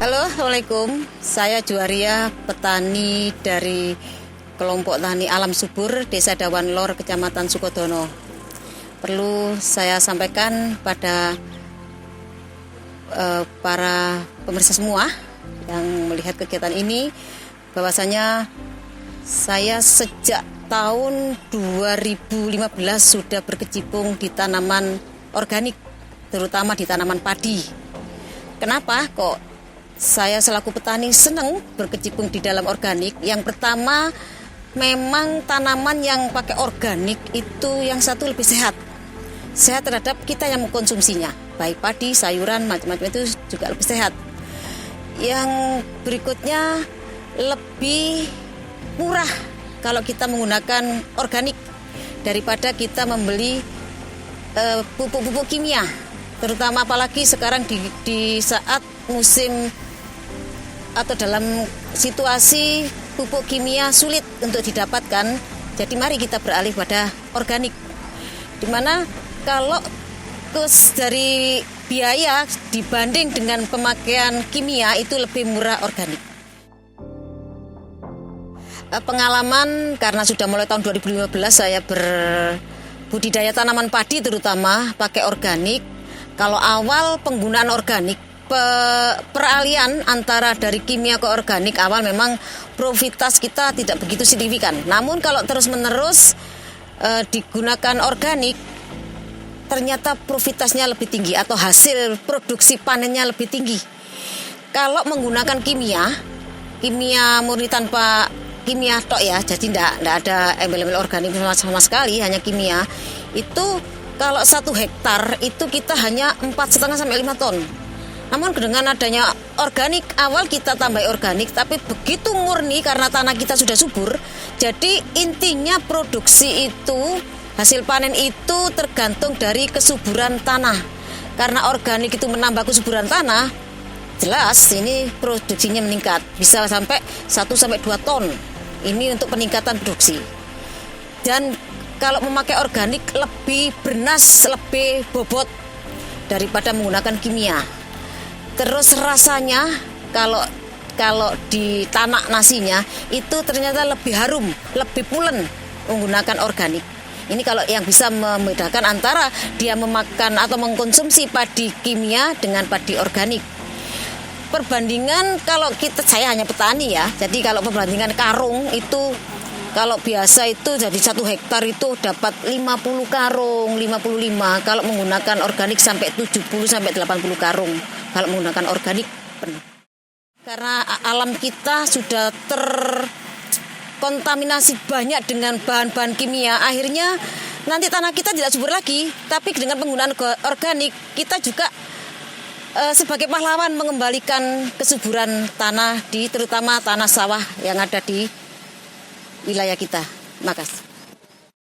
Halo, Assalamualaikum. Saya Juwaria, petani dari kelompok tani Alam Subur, Desa Dawan Lor, Kecamatan Sukodono. Perlu saya sampaikan pada para pemirsa semua yang melihat kegiatan ini, bahwasanya saya sejak tahun 2015 sudah berkecimpung di tanaman organik, terutama di tanaman padi. Kenapa kok saya selaku petani senang berkecimpung di dalam organik? Yang pertama, memang tanaman yang pakai organik itu yang satu lebih sehat. Sehat terhadap kita yang mengkonsumsinya. Baik padi, sayuran, macam-macam itu juga lebih sehat. Yang berikutnya, lebih murah kalau kita menggunakan organik daripada kita membeli pupuk-pupuk kimia. Terutama apalagi sekarang di saat musim atau dalam situasi pupuk kimia sulit untuk didapatkan. Jadi mari kita beralih pada organik, dimana kalau dari biaya dibanding dengan pemakaian kimia itu lebih murah organik. Pengalaman karena sudah mulai tahun 2015 saya berbudidaya tanaman padi, terutama pakai organik. Kalau awal penggunaan organik, peralihan antara dari kimia ke organik awal memang profitas kita tidak begitu signifikan. Namun kalau terus-menerus digunakan organik, ternyata profitasnya lebih tinggi atau hasil produksi panennya lebih tinggi. Kalau menggunakan kimia murni tanpa kimia tok ya, jadi tidak ada embel-embel organik sama sekali, hanya kimia. Itu kalau 1 hektar itu kita hanya 4,5 sampai 5 ton. Namun dengan adanya organik, awal kita tambah organik, tapi begitu murni karena tanah kita sudah subur. Jadi intinya produksi itu, hasil panen itu tergantung dari kesuburan tanah. Karena organik itu menambah kesuburan tanah, jelas ini produksinya meningkat. Bisa sampai 1-2 ton. Ini untuk peningkatan produksi. Dan kalau memakai organik lebih bernas, lebih bobot daripada menggunakan kimia. Terus rasanya kalau ditanak nasinya itu ternyata lebih harum, lebih pulen menggunakan organik. Ini kalau yang bisa membedakan antara dia memakan atau mengkonsumsi padi kimia dengan padi organik. Perbandingan kalau saya hanya petani ya, jadi kalau perbandingan karung itu, kalau biasa itu jadi 1 hektar itu dapat 50 karung, 55. Kalau menggunakan organik sampai 70 sampai 80 karung. Kalau menggunakan organik penuh. Karena alam kita sudah terkontaminasi banyak dengan bahan-bahan kimia, akhirnya nanti tanah kita tidak subur lagi. Tapi dengan penggunaan organik, kita juga sebagai pahlawan mengembalikan kesuburan tanah, terutama tanah sawah yang ada di wilayah kita. Terima kasih.